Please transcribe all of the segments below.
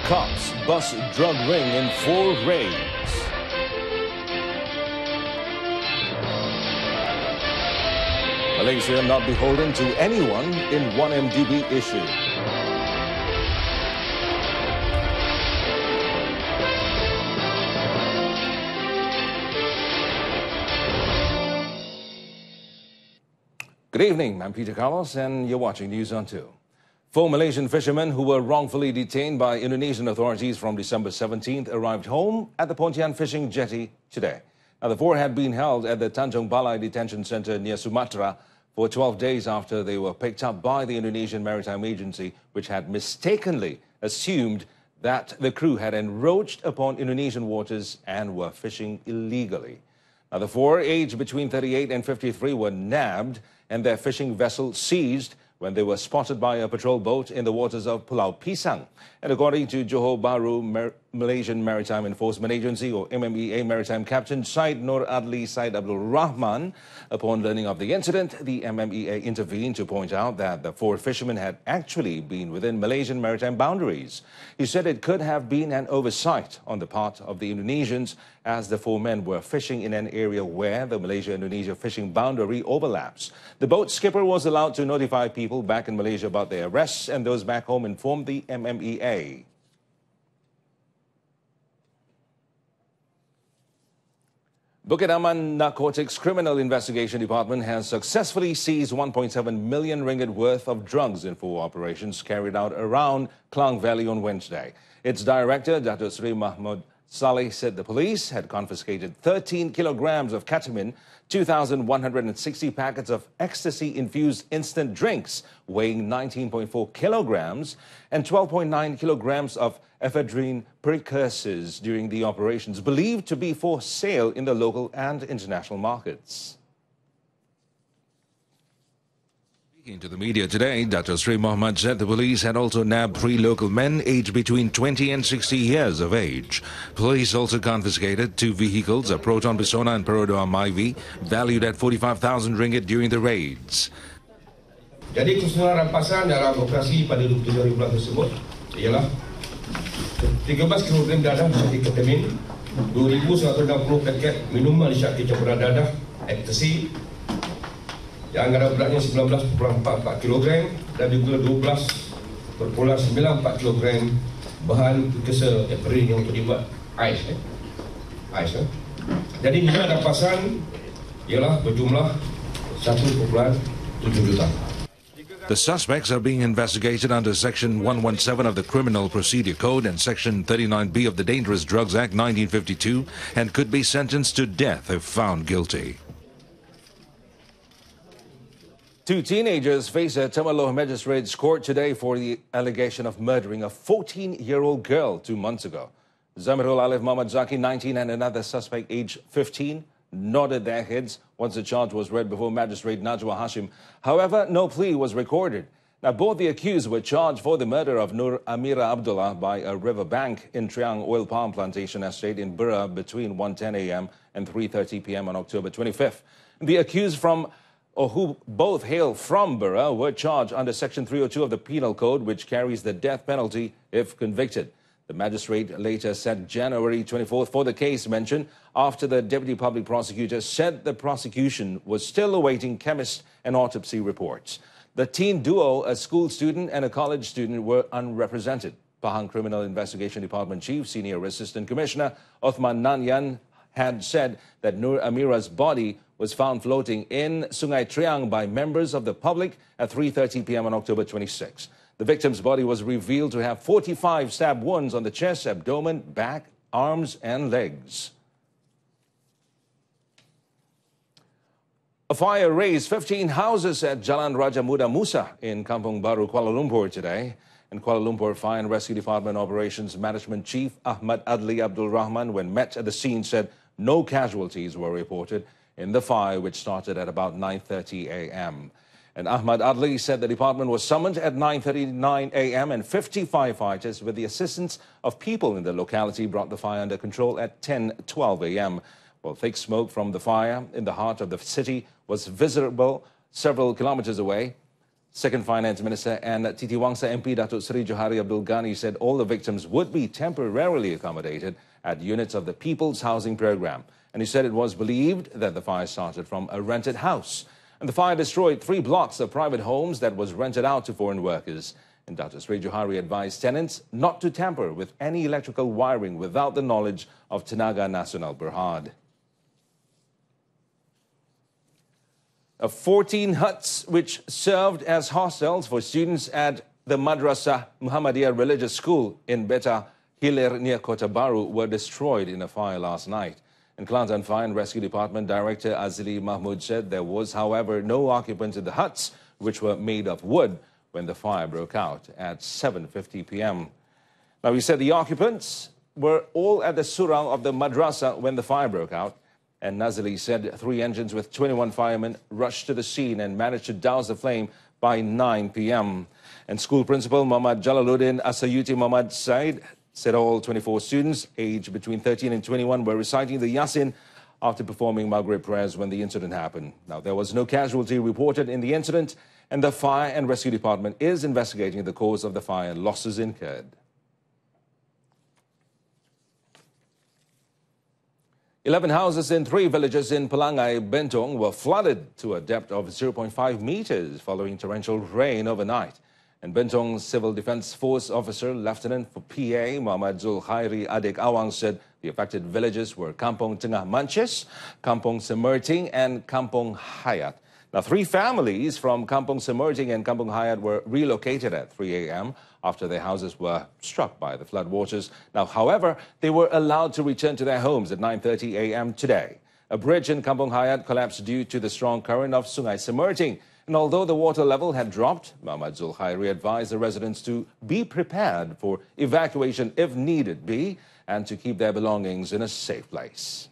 Cops bust drug ring in 4 raids. Malaysia not beholden to anyone in 1MDB issue. Good evening, I'm Peter Carlos and you're watching News on 2. 4 Malaysian fishermen who were wrongfully detained by Indonesian authorities from December 17th arrived home at the Pontian fishing jetty today. Now, the 4 had been held at the Tanjung Balai detention center near Sumatra for 12 days after they were picked up by the Indonesian Maritime Agency, which had mistakenly assumed that the crew had encroached upon Indonesian waters and were fishing illegally. Now, the 4, aged between 38 and 53, were nabbed and their fishing vessel seized when they were spotted by a patrol boat in the waters of Pulau Pisang. And according to Johor Bahru Malaysian Maritime Enforcement Agency, or MMEA, Maritime Captain Syed Nur Adli Syed Abdul Rahman, upon learning of the incident, the MMEA intervened to point out that the 4 fishermen had actually been within Malaysian maritime boundaries. He said it could have been an oversight on the part of the Indonesians, as the 4 men were fishing in an area where the Malaysia-Indonesia fishing boundary overlaps. The boat skipper was allowed to notify people back in Malaysia about their arrests, and those back home informed the MMEA. Bukit Aman Narcotics Criminal Investigation Department has successfully seized 1.7 million ringgit worth of drugs in 4 operations carried out around Klang Valley on Wednesday. Its director, Dato Sri Mahmud Saleh, said the police had confiscated 13 kilograms of ketamine, 2,160 packets of ecstasy-infused instant drinks weighing 19.4 kilograms and 12.9 kilograms of ephedrine precursors during the operations, believed to be for sale in the local and international markets. Speaking to the media today, Dr. Sri Mohammed said the police had also nabbed 3 local men aged between 20 and 60 years of age. Police also confiscated 2 vehicles, a Proton Bisona and Perodua Myvi, valued at 45,000 ringgit during the raids. Jadi keseluruhan rampasan dalam operasi pada 27 bulan tersebut ialah 13 kg dadah syaki ketamine, 2,160 paket minuman syaki campuran dadah, ecstasy, yang ada beratnya 19,44 kg dan juga 12,94 kg bahan precursor ephedrine yang untuk dibuat ais. Jadi nilai rampasan ialah berjumlah 1,7 juta. The suspects are being investigated under Section 117 of the Criminal Procedure Code and Section 39B of the Dangerous Drugs Act 1952 and could be sentenced to death if found guilty. 2 teenagers face a Temerloh Magistrates Court today for the allegation of murdering a 14-year-old girl 2 months ago. Zamirul Alif Muhammad Zaki, 19, and another suspect aged 15 nodded their heads once the charge was read before Magistrate Najwa Hashim. However, no plea was recorded. Now, both the accused were charged for the murder of Nur Amira Abdullah by a riverbank in Triang Oil Palm Plantation Estate in Bura between 1:10 a.m. and 3:30 p.m. on October 25th. The accused who both hail from Bura were charged under Section 302 of the Penal Code, which carries the death penalty if convicted. The magistrate later set January 24th for the case mentioned after the Deputy Public Prosecutor said the prosecution was still awaiting chemist and autopsy reports. The teen duo, a school student and a college student, were unrepresented. Pahang Criminal Investigation Department Chief, Senior Assistant Commissioner Othman Nanyan, had said that Nur Amira's body was found floating in Sungai Triang by members of the public at 3:30 p.m. on October 26. The victim's body was revealed to have 45 stab wounds on the chest, abdomen, back, arms, and legs. A fire razed 15 houses at Jalan Raja Muda Musa in Kampung Baru, Kuala Lumpur today. And Kuala Lumpur Fire and Rescue Department Operations Management Chief Ahmad Adli Abdul Rahman, when met at the scene, said no casualties were reported in the fire, which started at about 9:30 a.m. And Ahmad Adli said the department was summoned at 9:39 a.m. and 50 firefighters, with the assistance of people in the locality, brought the fire under control at 10:12 a.m. While thick smoke from the fire in the heart of the city was visible several kilometers away, Second Finance Minister and Titiwangsa MP Datuk Seri Johari Abdul Ghani said all the victims would be temporarily accommodated at units of the People's Housing Programme. And he said it was believed that the fire started from a rented house. And the fire destroyed 3 blocks of private homes that was rented out to foreign workers. And Datuk Seri Johari advised tenants not to tamper with any electrical wiring without the knowledge of Tenaga Nasional Berhad. 14 huts which served as hostels for students at the Madrasah Muhammadiyah Religious School in Beta Hilir near Kota Baru were destroyed in a fire last night. And Kelantan Fire and Rescue Department Director Azli Mahmud said there was, however, no occupants in the huts, which were made of wood, when the fire broke out at 7:50 p.m. Now, he said the occupants were all at the surau of the madrasa when the fire broke out. And Nazili said 3 engines with 21 firemen rushed to the scene and managed to douse the flame by 9 p.m. And school principal Muhammad Jalaluddin Asayuti Muhammad Said said all 24 students aged between 13 and 21 were reciting the Yasin after performing Maghrib prayers when the incident happened. Now, there was no casualty reported in the incident, and the Fire and Rescue Department is investigating the cause of the fire and losses incurred. 11 houses in 3 villages in Pelangai, Bentong were flooded to a depth of 0.5 meters following torrential rain overnight. And Bentong Civil Defence Force officer, Lieutenant for PA Muhammad Zul Khairi Adik Awang said the affected villages were Kampung Tengah Manches, Kampung Semerting and Kampung Hayat. Now, 3 families from Kampung Semerting and Kampung Hayat were relocated at 3 a.m. after their houses were struck by the floodwaters. Now, however, they were allowed to return to their homes at 9:30 a.m. today. A bridge in Kampung Hayat collapsed due to the strong current of Sungai Semerting. And although the water level had dropped, Muhammad Zul Khairi advised the residents to be prepared for evacuation if needed be and to keep their belongings in a safe place.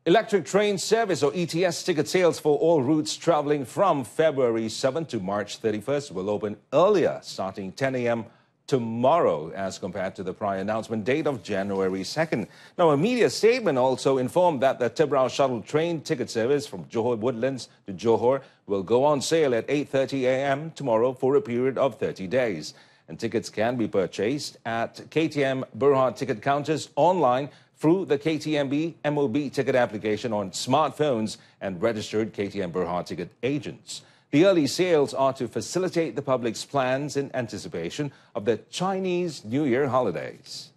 Electric train service or ETS ticket sales for all routes traveling from February 7th to March 31st will open earlier, starting 10 a.m. tomorrow as compared to the prior announcement date of January 2nd. Now, a media statement also informed that the Tebrau shuttle train ticket service from Johor Woodlands to Johor will go on sale at 8:30 a.m. tomorrow for a period of 30 days. And tickets can be purchased at KTM Berhad ticket counters online through the KTMB MOB ticket application on smartphones and registered KTM Berhad ticket agents. The early sales are to facilitate the public's plans in anticipation of the Chinese New Year holidays.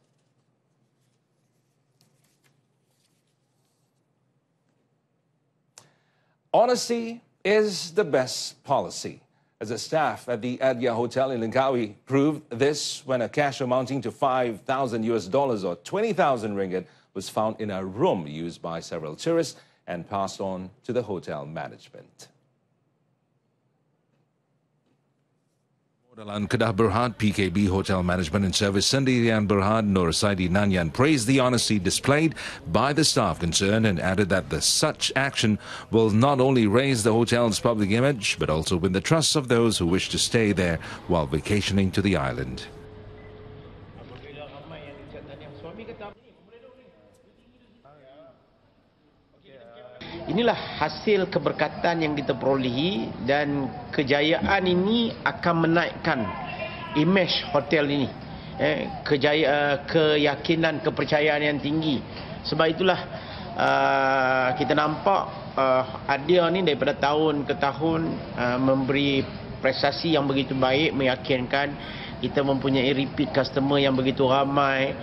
Honesty is the best policy, as the staff at the Adia Hotel in Langkawi proved this when a cash amounting to $5,000 or 20,000 ringgit was found in a room used by several tourists and passed on to the hotel management. Modalan Kedah Berhad PKB Hotel Management and Service Sendirian Berhad Nur Saidi Nanyan praised the honesty displayed by the staff concerned and added that such action will not only raise the hotel's public image but also win the trust of those who wish to stay there while vacationing to the island. Inilah hasil keberkatan yang kita perolehi dan kejayaan ini akan menaikkan imej hotel ini. Keyakinan, kepercayaan yang tinggi. Sebab itulah kita nampak Adia ni daripada tahun ke tahun memberi prestasi yang begitu baik, meyakinkan kita mempunyai repeat customer yang begitu ramai.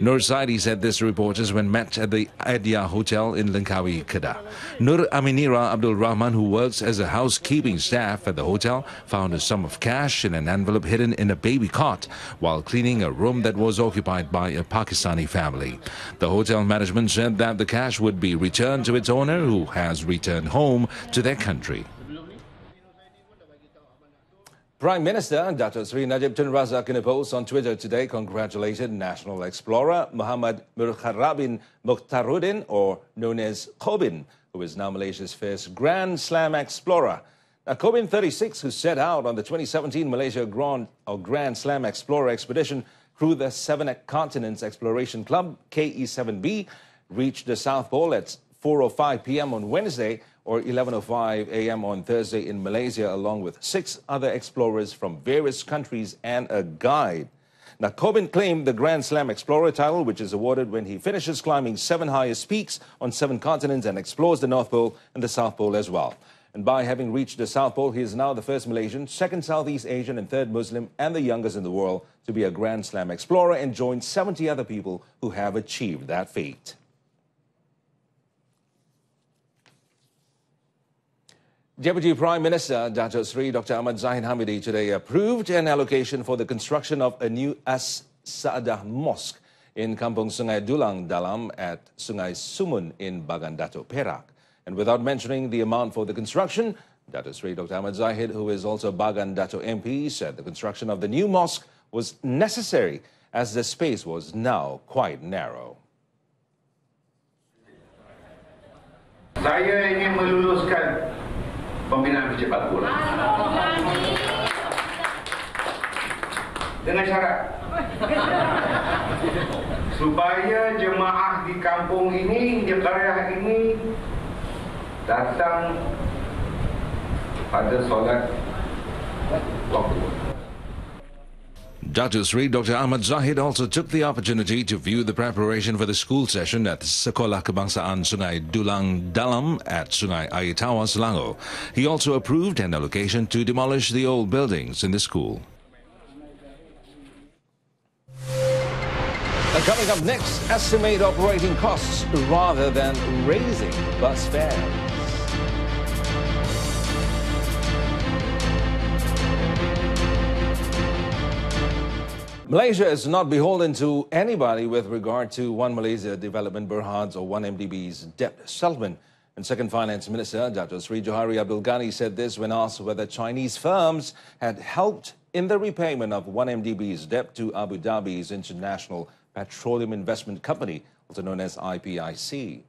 Nur Saidi said this to reporters when met at the Adia Hotel in Langkawi, Kedah. Nur Aminira Abdul Rahman, who works as a housekeeping staff at the hotel, found a sum of cash in an envelope hidden in a baby cot while cleaning a room that was occupied by a Pakistani family. The hotel management said that the cash would be returned to its owner, who has returned home to their country. Prime Minister Datuk Seri Najib Tun Razak in a post on Twitter today congratulated national explorer Muhammad Murkharabin Mukhtaruddin, or known as Kobin, who is now Malaysia's first Grand Slam explorer. Now, Kobin, 36, who set out on the 2017 Malaysia Grand Slam Explorer expedition through the Seven Continents Exploration Club, KE7B, reached the South Pole at 4:05 p.m. on Wednesday, or 11:05 a.m. on Thursday in Malaysia, along with 6 other explorers from various countries and a guide. Now, Corbin claimed the Grand Slam Explorer title, which is awarded when he finishes climbing 7 highest peaks on 7 continents and explores the North Pole and the South Pole as well. And by having reached the South Pole, he is now the first Malaysian, second Southeast Asian and third Muslim and the youngest in the world to be a Grand Slam Explorer and joins 70 other people who have achieved that feat. Deputy Prime Minister Datuk Seri Dr. Ahmad Zahid Hamidi today approved an allocation for the construction of a new As-Saadah Mosque in Kampung Sungai Dulang Dalam at Sungai Sumun in Bagan Datuk, Perak. And without mentioning the amount for the construction, Datuk Seri Dr. Ahmad Zahid, who is also Bagan Datuk MP, said the construction of the new mosque was necessary as the space was now quite narrow. Saya ingin meluluskan pembinaan secepat bola dengan syarat supaya jemaah di kampung ini, di qaryah ini datang pada solat waktu. Datuk Seri Dr. Ahmad Zahid also took the opportunity to view the preparation for the school session at Sekolah Kebangsaan Sungai Dulang Dalam at Sungai Air Tawar, Selangor. He also approved an allocation to demolish the old buildings in the school. Coming up next, estimate operating costs rather than raising bus fares. Malaysia is not beholden to anybody with regard to One Malaysia Development Berhad's or 1MDB's debt settlement. And Second Finance Minister Dr. Sri Johari Abdul Ghani said this when asked whether Chinese firms had helped in the repayment of 1MDB's debt to Abu Dhabi's International Petroleum Investment Company, also known as IPIC.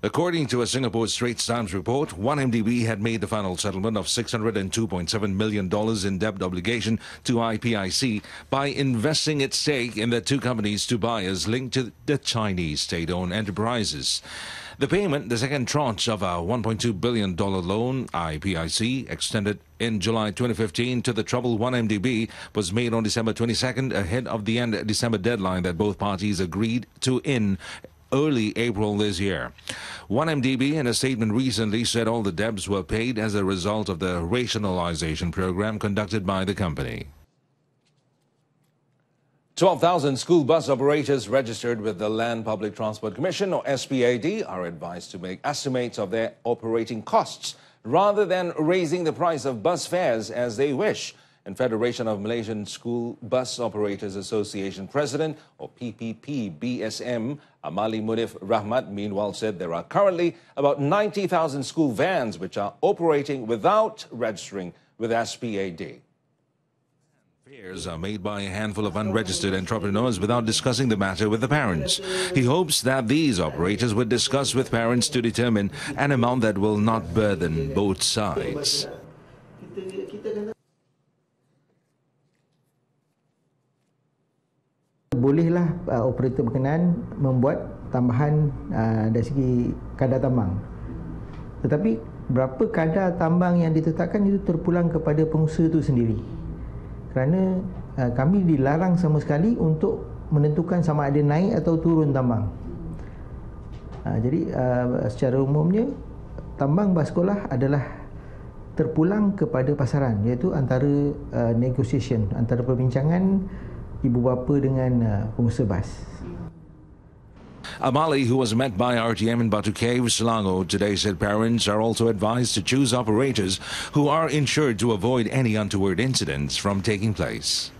According to a Singapore Straits Times report, 1MDB had made the final settlement of $602.7 million in debt obligation to IPIC by investing its stake in the 2 companies to buyers linked to the Chinese state-owned enterprises. The payment, the second tranche of a $1.2 billion loan IPIC extended in July 2015 to the troubled 1MDB, was made on December 22nd ahead of the end December deadline that both parties agreed to in early April this year. 1MDB in a statement recently said all the debts were paid as a result of the rationalization program conducted by the company. 12,000 school bus operators registered with the Land Public Transport Commission, or SPAD, are advised to make estimates of their operating costs rather than raising the price of bus fares as they wish. And Federation of Malaysian School Bus Operators Association President, or PPP BSM, Amali Munif Rahmat, meanwhile said there are currently about 90,000 school vans which are operating without registering with SPAD. Fares are made by a handful of unregistered entrepreneurs without discussing the matter with the parents. He hopes that these operators would discuss with parents to determine an amount that will not burden both sides. Bolehlah operator berkenaan membuat tambahan dari segi kadar tambang. Tetapi berapa kadar tambang yang ditetapkan itu terpulang kepada pengusaha itu sendiri. Kerana kami dilarang sama sekali untuk menentukan sama ada naik atau turun tambang. Jadi secara umumnya tambang bas sekolah adalah terpulang kepada pasaran, iaitu antara negotiation, antara perbincangan ibu bapa dengan pengusaha bas. Amali, who was met by RTM in Batu Cave, Selangor, today said parents are also advised to choose operators who are insured to avoid any untoward incidents from taking place.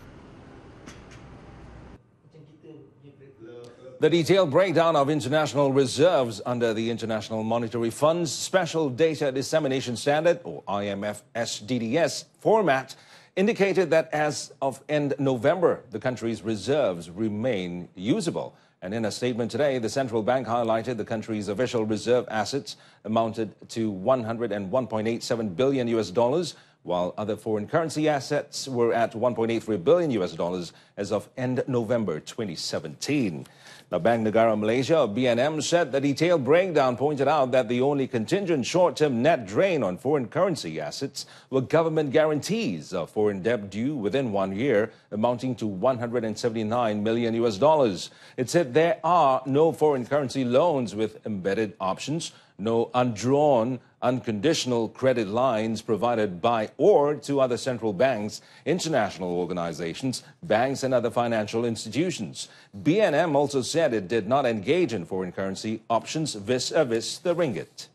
The detailed breakdown of international reserves under the International Monetary Fund's Special Data Dissemination Standard, or IMF SDDS, format indicated that as of end November, the country's reserves remain usable. And in a statement today, the central bank highlighted the country's official reserve assets amounted to $101.87 billion US dollars, while other foreign currency assets were at $1.83 billion US dollars as of end November 2017. Now, Bank Negara Malaysia, or BNM, said the detailed breakdown pointed out that the only contingent short-term net drain on foreign currency assets were government guarantees of foreign debt due within 1 year, amounting to $179 million US dollars. It said there are no foreign currency loans with embedded options, no undrawn, unconditional credit lines provided by or to other central banks, international organizations, banks and other financial institutions. BNM also said it did not engage in foreign currency options vis-a-vis the ringgit.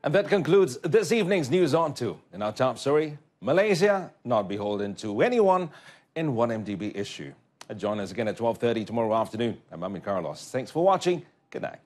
And that concludes this evening's News On 2. In our top story, Malaysia not beholden to anyone in 1MDB issue. Join us again at 12:30 tomorrow afternoon. I'm AMIN. Thanks for watching. Good night.